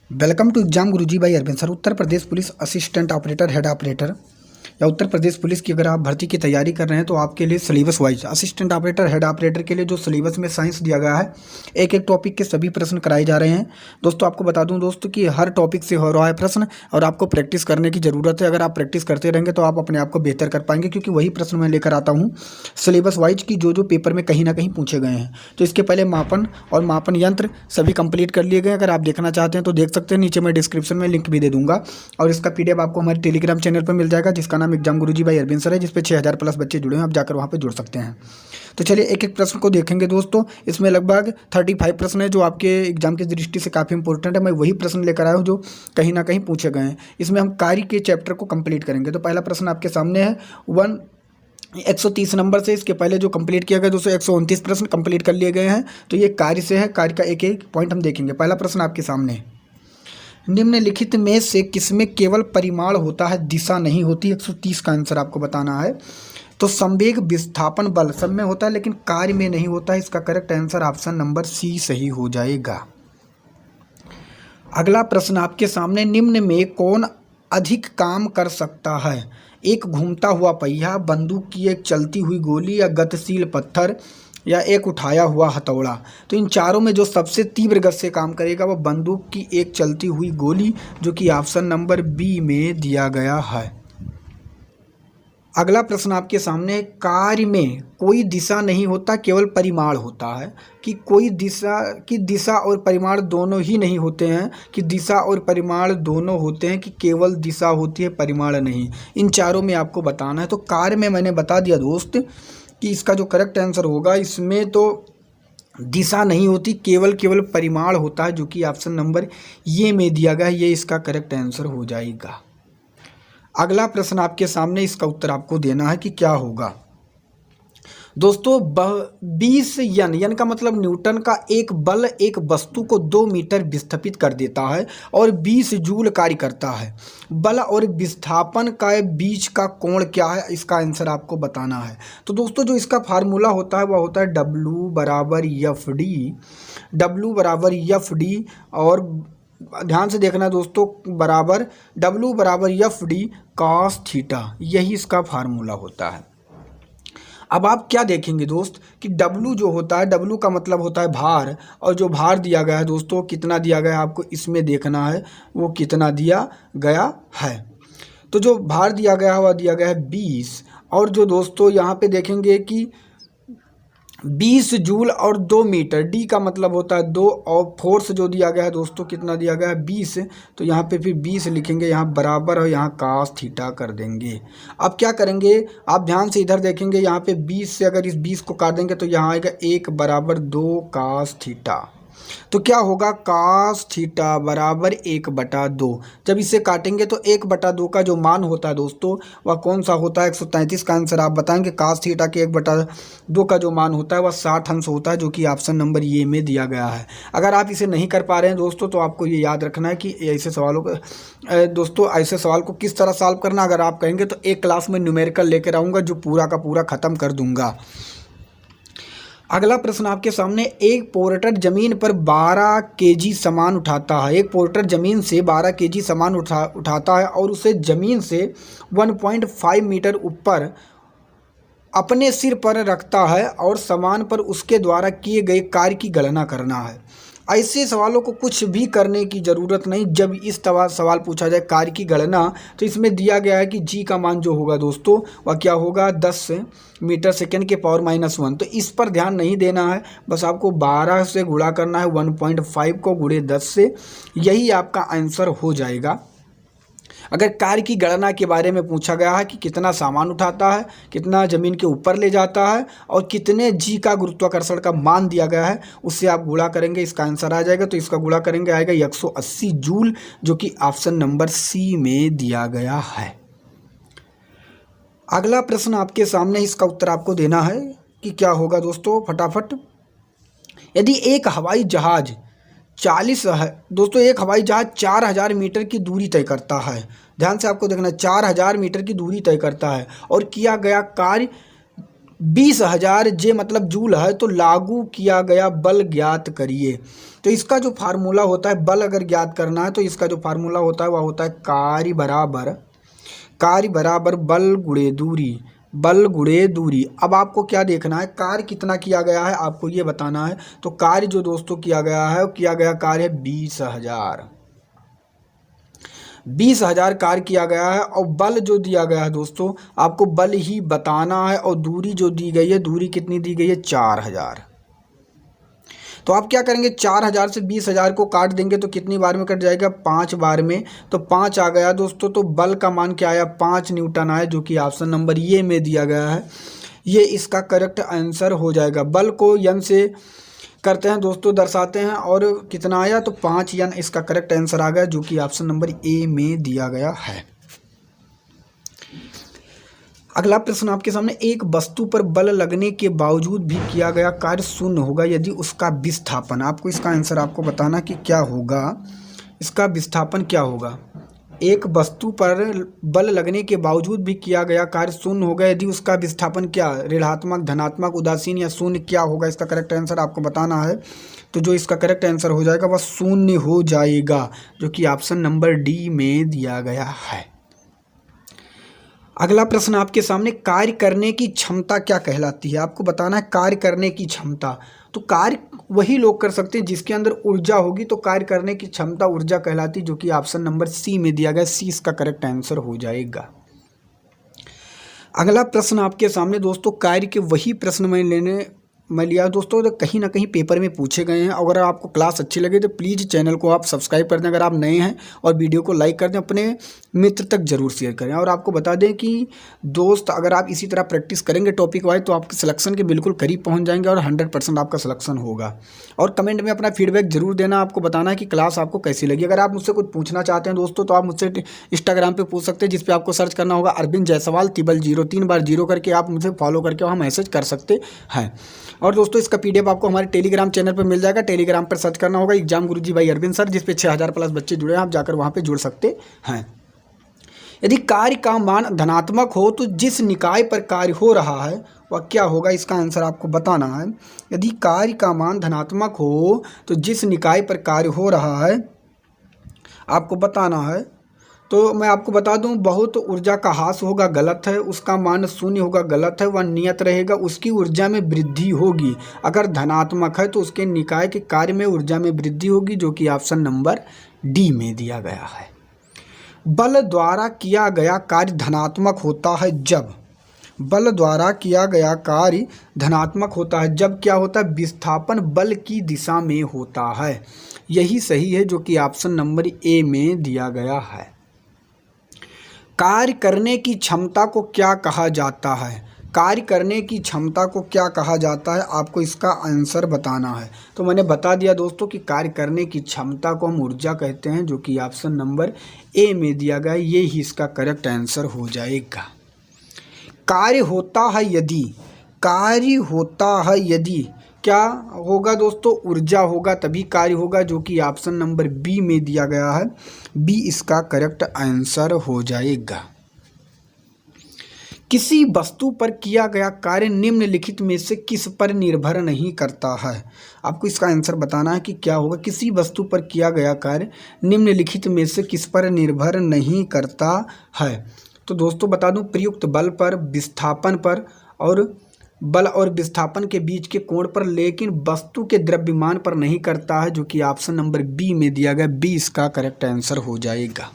Welcome to exam Guruji by Arvind sir. Uttar Pradesh police assistant operator, head operator या Uttar Pradesh police की अगर आप भर्ती की तैयारी कर रहे हैं तो आपके लिए syllabus wise assistant operator, head operator के लिए जो सिलेबस में साइंस दिया गया है, एक एक टॉपिक के सभी प्रश्न कराए जा रहे हैं। दोस्तों आपको बता दूं दोस्तों कि हर टॉपिक से हो रहा है प्रश्न और आपको प्रैक्टिस करने की ज़रूरत है। अगर आप प्रैक्टिस करते रहेंगे तो आप अपने आप को बेहतर कर पाएंगे, क्योंकि वही प्रश्न मैं लेकर आता हूँ सिलेबस वाइज की जो पेपर में कहीं ना कहीं पूछे गए हैं। तो इसके पहले मापन और मापन यंत्र सभी कंप्लीट कर लिए गए। अगर आप देखना चाहते हैं तो देख सकते हैं, नीचे मैं डिस्क्रिप्शन में लिंक भी दे दूंगा और इसका PDF आपको हमारे टेलीग्राम चैनल पर मिल जाएगा, जिसका नाम exam Guruji by Arvind sir है, जिस पे 6000 प्लस बच्चे जुड़े हैं। आप जाकर वहाँ पे जुड़ सकते हैं। तो चलिए एक एक प्रश्न को देखेंगे दोस्तों। इसमें लगभग 35 प्रश्न है जो आपके एग्जाम की दृष्टि से काफ़ी इंपॉर्टेंट है। मैं वही प्रश्न लेकर आया हूँ जो कहीं ना कहीं पूछे गए हैं। इसमें हम कार्य के चैप्टर को कंप्लीट करेंगे। तो पहला प्रश्न आपके सामने है 130 नंबर से। इसके पहले जो कंप्लीट किया गया दोस्तों 129 प्रश्न कंप्लीट कर लिए गए हैं। तो ये कार्य से है, कार्य का एक एक पॉइंट हम देखेंगे। पहला प्रश्न आपके सामने है, निम्नलिखित में से किसमें केवल परिमाण होता है, दिशा नहीं होती? 130 का आंसर आपको बताना है। तो संवेग विस्थापन बल सब में होता है लेकिन कार्य में नहीं होता है। इसका correct answer option number C सही हो जाएगा। अगला प्रश्न आपके सामने, निम्न में कौन अधिक काम कर सकता है? एक घूमता हुआ पहिया, बंदूक की एक चलती हुई गोली, या गतिशील पत्थर, या एक उठाया हुआ हथौड़ा। तो इन चारों में जो सबसे तीव्र गति से काम करेगा वह बंदूक की एक चलती हुई गोली, जो कि ऑप्शन नंबर बी में दिया गया है। अगला प्रश्न आपके सामने, कार्य में कोई दिशा नहीं होता, केवल परिमाण होता है। कि कोई दिशा और परिमाण दोनों ही नहीं होते हैं, कि दिशा और परिमाण दोनों होते हैं, कि केवल दिशा होती है परिमाण नहीं। इन चारों में आपको बताना है। तो कार्य में मैंने बता दिया दोस्त कि इसका जो करेक्ट आंसर होगा, इसमें तो दिशा नहीं होती, केवल परिमाण होता है, जो कि ऑप्शन नंबर ये में दिया गया है। ये इसका करेक्ट आंसर हो जाएगा। अगला प्रश्न आपके सामने, इसका उत्तर आपको देना है कि क्या होगा। दोस्तों 20 यन का मतलब न्यूटन का एक बल एक वस्तु को 2 मीटर विस्थापित कर देता है और 20 जूल कार्य करता है। बल और विस्थापन का बीच का कोण क्या है? इसका आंसर आपको बताना है। तो दोस्तों जो इसका फार्मूला होता है वह होता है W बराबर एफ डी और ध्यान से देखना दोस्तों, बराबर W बराबर FD cos थीटा, यही इसका फार्मूला होता है। अब आप क्या देखेंगे दोस्त कि W जो होता है, W का मतलब होता है भार, और जो भार दिया गया है दोस्तों, कितना दिया गया है आपको इसमें देखना है, वो कितना दिया गया है। तो जो भार दिया गया है वह दिया गया है 20, और जो दोस्तों यहाँ पे देखेंगे कि 20 जूल और 2 मीटर, डी का मतलब होता है 2, और फोर्स जो दिया गया है दोस्तों कितना दिया गया है 20। तो यहाँ पे फिर 20 लिखेंगे, यहाँ बराबर और यहाँ cos थीटा कर देंगे। अब क्या करेंगे, आप ध्यान से इधर देखेंगे, यहाँ पे 20 से अगर इस 20 को काट देंगे तो यहाँ आएगा 1 बराबर 2 cos थीटा। तो क्या होगा, cos थीटा बराबर 1/2। जब इसे काटेंगे तो 1/2 का जो मान होता है दोस्तों वह कौन सा होता है? 133 का आंसर आप बताएंगे। cos थीटा के 1/2 का जो मान होता है वह 60 अंश होता है, जो कि ऑप्शन नंबर ये में दिया गया है। अगर आप इसे नहीं कर पा रहे हैं दोस्तों तो आपको ये याद रखना है कि ऐसे सवालों को दोस्तों ऐसे सवाल को किस तरह सॉल्व करना। अगर आप कहेंगे तो एक क्लास में न्यूमेरिकल लेकर आऊँगा जो पूरा का पूरा ख़त्म कर दूंगा। अगला प्रश्न आपके सामने, एक पोर्टर जमीन पर 12 केजी सामान उठाता है। एक पोर्टर जमीन से 12 केजी सामान उठाता है और उसे जमीन से 1.5 मीटर ऊपर अपने सिर पर रखता है और सामान पर उसके द्वारा किए गए कार्य की गणना करना है। ऐसे सवालों को कुछ भी करने की ज़रूरत नहीं। जब इस सवाल पूछा जाए कार्य की गणना, तो इसमें दिया गया है कि जी का मान जो होगा दोस्तों वह क्या होगा, 10 मीटर सेकेंड के पावर -1। तो इस पर ध्यान नहीं देना है, बस आपको 12 से गुणा करना है 1.5 को गुणे 10 से, यही आपका आंसर हो जाएगा। अगर कार्य की गणना के बारे में पूछा गया है कि कितना सामान उठाता है, कितना ज़मीन के ऊपर ले जाता है और कितने जी का गुरुत्वाकर्षण का मान दिया गया है, उससे आप गुणा करेंगे, इसका आंसर आ जाएगा। तो इसका गुणा करेंगे आएगा 180 जूल, जो कि ऑप्शन नंबर सी में दिया गया है। अगला प्रश्न आपके सामने, इसका उत्तर आपको देना है कि क्या होगा दोस्तों, फटाफट। यदि एक हवाई जहाज़ दोस्तों एक हवाई जहाज 4000 मीटर की दूरी तय करता है। ध्यान से आपको देखना, 4000 मीटर की दूरी तय करता है और किया गया कार्य 20,000 जे मतलब जूल है, तो लागू किया गया बल ज्ञात करिए। तो इसका जो फार्मूला होता है, बल अगर ज्ञात करना है तो इसका जो फार्मूला होता है वह होता है कार्य बराबर बल गुणे दूरी, बल गुणे दूरी। अब आपको क्या देखना है, कार्य कितना किया गया है आपको ये बताना है। तो कार्य जो दोस्तों किया गया है, किया गया कार्य है 20,000 कार्य किया गया है। और बल जो दिया गया है दोस्तों, आपको बल ही बताना है। और दूरी जो दी गई है, दूरी कितनी दी गई है 4,000। तो आप क्या करेंगे, 4,000 से 20,000 को काट देंगे तो कितनी बार में कट जाएगा, 5 बार में। तो 5 आ गया दोस्तों। तो बल का मान क्या आया, 5 न्यूटन आया, जो कि ऑप्शन नंबर ये में दिया गया है। ये इसका करेक्ट आंसर हो जाएगा। बल को यन से करते हैं दोस्तों, दर्शाते हैं, और कितना आया, तो 5 यन इसका करेक्ट आंसर आ गया, जो कि ऑप्शन नंबर ए में दिया गया है। अगला प्रश्न आपके सामने, एक वस्तु पर बल लगने के बावजूद भी किया गया कार्य शून्य होगा यदि उसका विस्थापन, आपको इसका आंसर आपको बताना कि क्या होगा, इसका विस्थापन क्या होगा। एक वस्तु पर बल लगने के बावजूद भी किया गया कार्य शून्य होगा यदि उसका विस्थापन क्या, ऋणात्मक, धनात्मक, उदासीन या शून्य क्या होगा, इसका करेक्ट आंसर आपको बताना है। तो जो इसका करेक्ट आंसर हो जाएगा वह शून्य हो जाएगा, जो कि ऑप्शन नंबर डी में दिया गया है। अगला प्रश्न आपके सामने, कार्य करने की क्षमता क्या कहलाती है, आपको बताना है कार्य करने की क्षमता। तो कार्य वही लोग कर सकते हैं जिसके अंदर ऊर्जा होगी, तो कार्य करने की क्षमता ऊर्जा कहलाती, जो कि ऑप्शन नंबर सी में दिया गया, सी इसका करेक्ट आंसर हो जाएगा। अगला प्रश्न आपके सामने दोस्तों, कार्य के वही प्रश्न मैं लिया दोस्तों, तो कहीं ना कहीं पेपर में पूछे गए हैं। अगर आपको क्लास अच्छी लगे तो प्लीज़ चैनल को आप सब्सक्राइब कर दें अगर आप नए हैं, और वीडियो को लाइक कर दें, अपने मित्र तक जरूर शेयर करें। और आपको बता दें कि दोस्त, अगर आप इसी तरह प्रैक्टिस करेंगे टॉपिक वाइज तो आपके सिलेक्शन के बिल्कुल करीब पहुंच जाएंगे और 100% आपका सिलेक्शन होगा। और कमेंट में अपना फीडबैक जरूर देना, आपको बताना है कि क्लास आपको कैसी लगी। अगर आप मुझसे कुछ पूछना चाहते हैं दोस्तों तो आप मुझसे इंस्टाग्राम पर पूछ सकते हैं, जिस पर आपको सर्च करना होगा अरविंद जायसवाल 0 3 बार 0 करके, आप मुझे फॉलो करके वहाँ मैसेज कर सकते हैं। और दोस्तों इसका पीडीएफ आपको हमारे टेलीग्राम चैनल पर मिल जाएगा। टेलीग्राम पर सर्च करना होगा एग्जाम गुरुजी भाई अरविंद सर, जिस पे 6,000 प्लस बच्चे जुड़े हैं, आप जाकर वहां पे जुड़ सकते हैं। यदि कार्य का मान धनात्मक हो तो जिस निकाय पर कार्य हो रहा है वह क्या होगा, इसका आंसर आपको बताना है। यदि कार्य का मान धनात्मक हो तो जिस निकाय पर कार्य हो रहा है आपको बताना है। तो मैं आपको बता दूं, बहुत ऊर्जा का ह्रास होगा, गलत है। उसका मान शून्य होगा, गलत है। वह नियत रहेगा, उसकी ऊर्जा में वृद्धि होगी। अगर धनात्मक है तो उसके निकाय के कार्य में ऊर्जा में वृद्धि होगी, जो कि ऑप्शन नंबर डी में दिया गया है। बल द्वारा किया गया कार्य धनात्मक होता है जब, बल द्वारा किया गया कार्य धनात्मक होता है जब क्या होता है, विस्थापन बल की दिशा में होता है। यही सही है, जो कि ऑप्शन नंबर ए में दिया गया है। कार्य करने की क्षमता को क्या कहा जाता है, कार्य करने की क्षमता को क्या कहा जाता है, आपको इसका आंसर बताना है। तो मैंने बता दिया दोस्तों कि कार्य करने की क्षमता को हम ऊर्जा कहते हैं, जो कि ऑप्शन नंबर ए में दिया गया, ये ही इसका करेक्ट आंसर हो जाएगा। कार्य होता है यदि, कार्य होता है यदि क्या होगा दोस्तों, ऊर्जा होगा तभी कार्य होगा, जो कि ऑप्शन नंबर बी में दिया गया है। बी इसका करेक्ट आंसर हो जाएगा। किसी वस्तु पर किया गया कार्य निम्नलिखित में से किस पर निर्भर नहीं करता है, आपको इसका आंसर बताना है कि क्या होगा। किसी वस्तु पर किया गया कार्य निम्नलिखित में से किस पर निर्भर नहीं करता है। तो दोस्तों बता दूं, प्रयुक्त बल पर, विस्थापन पर, और बल और विस्थापन के बीच के कोण पर, लेकिन वस्तु के द्रव्यमान पर नहीं करता है, जो कि ऑप्शन नंबर बी में दिया गया। बी इसका करेक्ट आंसर हो जाएगा।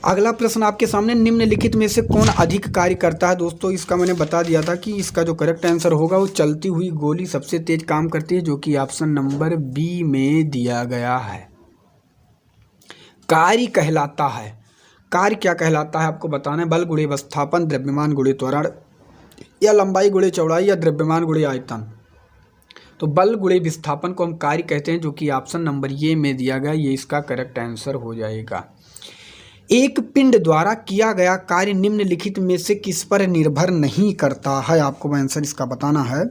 अगला प्रश्न आपके सामने, निम्नलिखित में से कौन अधिक कार्य करता है। दोस्तों इसका मैंने बता दिया था कि इसका जो करेक्ट आंसर होगा वो चलती हुई गोली सबसे तेज काम करती है, जो कि ऑप्शन नंबर बी में दिया गया है। कार्य कहलाता है, कार्य क्या कहलाता है आपको बताना है। बल गुणे विस्थापन, द्रव्यमान गुणे त्वरण, या लंबाई गुणे चौड़ाई, या द्रव्यमान गुणे आयतन। तो बल गुणे विस्थापन को हम कार्य कहते हैं, जो कि ऑप्शन नंबर ये में दिया गया, ये इसका करेक्ट आंसर हो जाएगा। एक पिंड द्वारा किया गया कार्य निम्नलिखित में से किस पर निर्भर नहीं करता है, आपको आंसर इसका बताना है।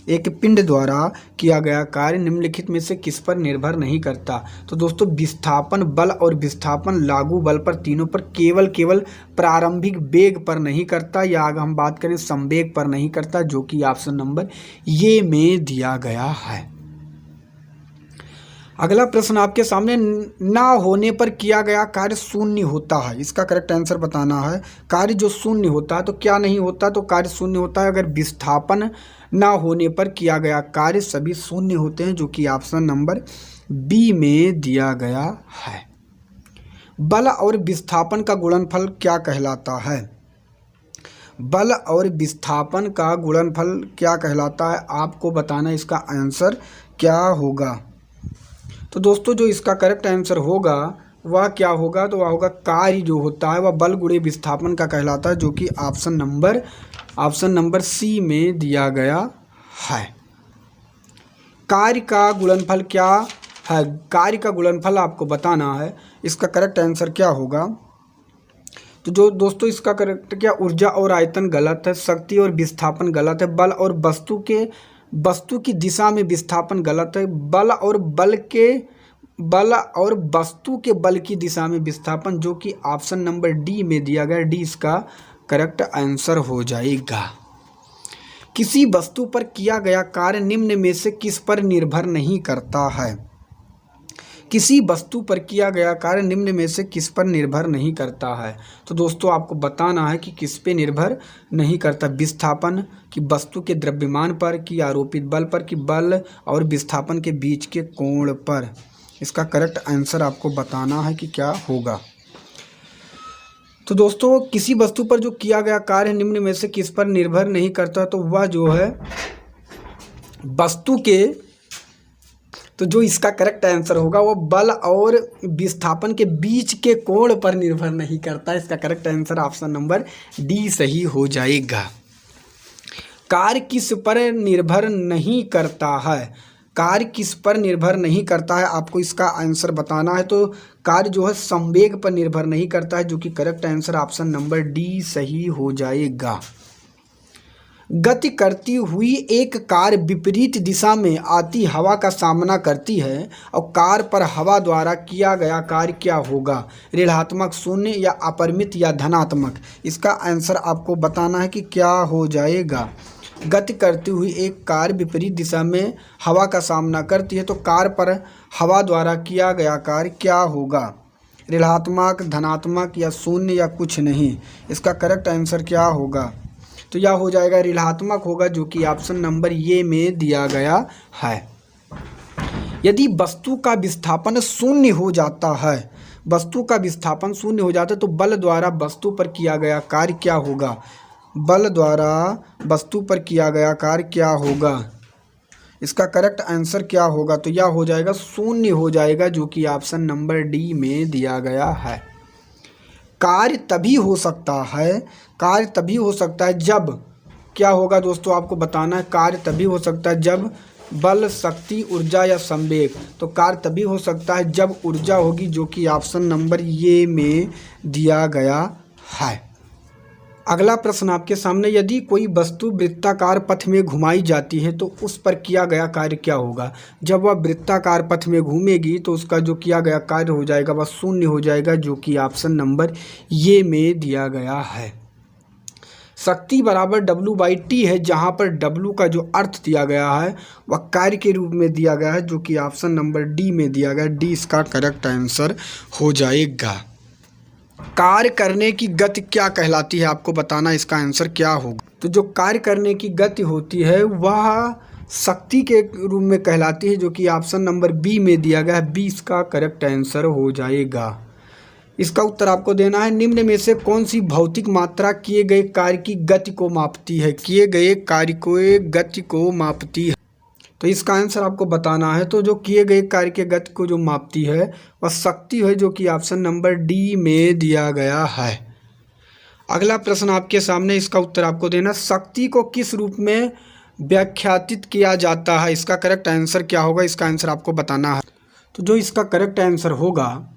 एक पिंड द्वारा किया गया कार्य निम्नलिखित में से किस पर निर्भर नहीं करता। तो दोस्तों विस्थापन बल और विस्थापन लागू बल पर, तीनों पर, केवल प्रारंभिक वेग पर नहीं करता, या अगर हम बात करें संवेग पर नहीं करता, जो कि ऑप्शन नंबर ये में दिया गया है। अगला प्रश्न आपके सामने, ना होने पर किया गया कार्य शून्य होता है, इसका करेक्ट आंसर बताना है। कार्य जो शून्य होता है तो क्या नहीं होता, तो कार्य शून्य होता है अगर विस्थापन ना होने पर किया गया कार्य सभी शून्य होते हैं, जो कि ऑप्शन नंबर बी में दिया गया है। बल और विस्थापन का गुणनफल क्या कहलाता है? बल और विस्थापन का गुणनफल क्या कहलाता है, आपको बताना इसका आंसर क्या होगा। तो दोस्तों जो इसका करेक्ट आंसर होगा वह क्या होगा, तो वह होगा कार्य जो होता है वह बल गुणे विस्थापन का कहलाता है, जो कि ऑप्शन नंबर सी में दिया गया है। कार्य का गुणनफल क्या है, कार्य का गुणनफल आपको बताना है, इसका करेक्ट आंसर क्या होगा। तो जो दोस्तों इसका करेक्ट क्या, ऊर्जा और आयतन गलत है, शक्ति और विस्थापन गलत है, बल और वस्तु की दिशा में विस्थापन गलत है, बल और वस्तु के बल की दिशा में विस्थापन, जो कि ऑप्शन नंबर डी में दिया गया, डी इसका करेक्ट आंसर हो जाएगा। किसी वस्तु पर किया गया कार्य निम्न में से किस पर निर्भर नहीं करता है? किसी वस्तु पर किया गया कार्य निम्न में से किस पर निर्भर नहीं करता है? तो दोस्तों आपको बताना है कि किस पे निर्भर नहीं करता, विस्थापन की वस्तु के द्रव्यमान पर, कि आरोपित बल पर, कि बल और विस्थापन के बीच के कोण पर। इसका करेक्ट आंसर आपको बताना है कि क्या होगा। तो दोस्तों किसी वस्तु पर जो किया गया कार्य निम्न में से किस पर निर्भर नहीं करता, तो वह जो है वस्तु के, तो जो इसका करेक्ट आंसर होगा वो बल और विस्थापन के बीच के कोण पर निर्भर नहीं करता। इसका correct answer option number D सही हो जाएगा। कार्य किस पर निर्भर नहीं करता है? कार्य किस पर निर्भर नहीं करता है, आपको इसका आंसर बताना है। तो कार्य जो है संवेग पर निर्भर नहीं करता है, जो कि correct answer option number D सही हो जाएगा। गति करती हुई एक कार विपरीत दिशा में आती हवा का सामना करती है और कार पर हवा द्वारा किया गया कार्य क्या होगा? ऋणात्मक, शून्य या अपरिमित या धनात्मक? इसका आंसर आपको बताना है कि क्या हो जाएगा। गति करती हुई एक कार विपरीत दिशा में हवा का सामना करती है तो कार पर हवा द्वारा किया गया कार्य क्या होगा? ऋणात्मक, धनात्मक या शून्य या कुछ नहीं? इसका करेक्ट आंसर क्या होगा? तो यह हो जाएगा ऋणात्मक होगा, जो कि ऑप्शन नंबर ए में दिया गया है। यदि वस्तु का विस्थापन शून्य हो जाता है, वस्तु का विस्थापन शून्य हो जाता है तो बल द्वारा वस्तु पर किया गया कार्य क्या होगा? बल द्वारा वस्तु पर किया गया कार्य क्या होगा? इसका करेक्ट आंसर क्या होगा? तो यह हो जाएगा शून्य हो जाएगा, जो कि ऑप्शन नंबर डी में दिया गया है। कार्य तभी हो सकता है, कार्य तभी हो सकता है जब क्या होगा दोस्तों, आपको बताना है। कार्य तभी हो सकता है जब बल, शक्ति, ऊर्जा या संवेग। तो कार्य तभी हो सकता है जब ऊर्जा होगी, जो कि ऑप्शन नंबर ए में दिया गया है। अगला प्रश्न आपके सामने, यदि कोई वस्तु वृत्ताकार पथ में घुमाई जाती है तो उस पर किया गया कार्य क्या होगा? जब वह वृत्ताकार पथ में घूमेगी तो उसका जो किया गया कार्य हो जाएगा वह शून्य हो जाएगा, जो कि ऑप्शन नंबर ए में दिया गया है। शक्ति बराबर W/T है, जहाँ पर W का जो अर्थ दिया गया है वह कार्य के रूप में दिया गया है, जो कि ऑप्शन नंबर डी में दिया गया। डी इसका करेक्ट आंसर हो जाएगा। कार्य करने की गति क्या कहलाती है, आपको बताना इसका आंसर क्या होगा। तो जो कार्य करने की गति होती है वह शक्ति के रूप में कहलाती है, जो कि ऑप्शन नंबर बी में दिया गया है। बी इसका करेक्ट आंसर हो जाएगा। इसका उत्तर आपको देना है, निम्न में से कौन सी भौतिक मात्रा किए गए कार्य की गति को मापती है? किए गए कार्य को गति को मापती है, तो इसका आंसर आपको बताना है। तो जो किए गए कार्य के गति को जो मापती है वह शक्ति है, जो कि ऑप्शन नंबर डी में दिया गया है। अगला प्रश्न आपके सामने, इसका उत्तर आपको देना, शक्ति को किस रूप में व्याख्यातित किया जाता है? इसका करेक्ट आंसर क्या होगा? इसका आंसर आपको बताना है। तो जो इसका करेक्ट आंसर होगा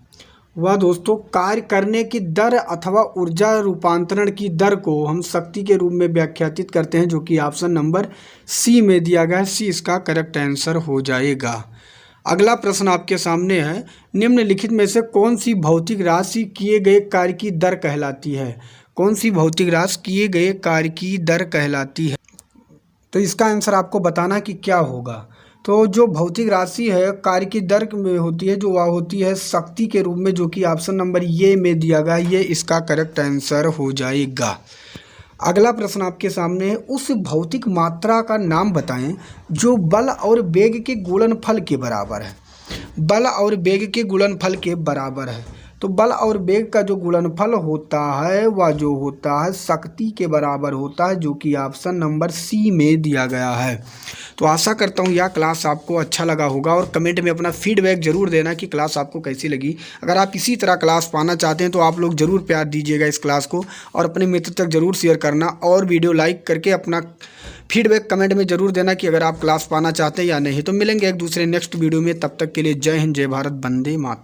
वह दोस्तों कार्य करने की दर अथवा ऊर्जा रूपांतरण की दर को हम शक्ति के रूप में व्याख्यातित करते हैं, जो कि ऑप्शन नंबर सी में दिया गया है। सी इसका करेक्ट आंसर हो जाएगा। अगला प्रश्न आपके सामने है, निम्नलिखित में से कौन सी भौतिक राशि किए गए कार्य की दर कहलाती है? कौन सी भौतिक राशि किए गए कार्य की दर कहलाती है? तो इसका आंसर आपको बताना कि क्या होगा। तो जो भौतिक राशि है कार्य की दर में होती है, जो वह होती है शक्ति के रूप में, जो कि ऑप्शन नंबर ये में दिया गया, ये इसका करेक्ट आंसर हो जाएगा। अगला प्रश्न आपके सामने है, उस भौतिक मात्रा का नाम बताएं जो बल और वेग के गुणनफल के बराबर है। बल और वेग के गुणनफल के बराबर है, तो बल और वेग का जो गुणनफल होता है वह जो होता है शक्ति के बराबर होता है, जो कि ऑप्शन नंबर सी में दिया गया है। तो आशा करता हूँ यह क्लास आपको अच्छा लगा होगा और कमेंट में अपना फीडबैक ज़रूर देना कि क्लास आपको कैसी लगी। अगर आप इसी तरह क्लास पाना चाहते हैं तो आप लोग ज़रूर प्यार दीजिएगा इस क्लास को और अपने मित्र तक ज़रूर शेयर करना और वीडियो लाइक करके अपना फीडबैक कमेंट में ज़रूर देना कि अगर आप क्लास पाना चाहते हैं या नहीं। तो मिलेंगे एक दूसरे नेक्स्ट वीडियो में, तब तक के लिए जय हिंद, जय भारत, वंदे मातरम।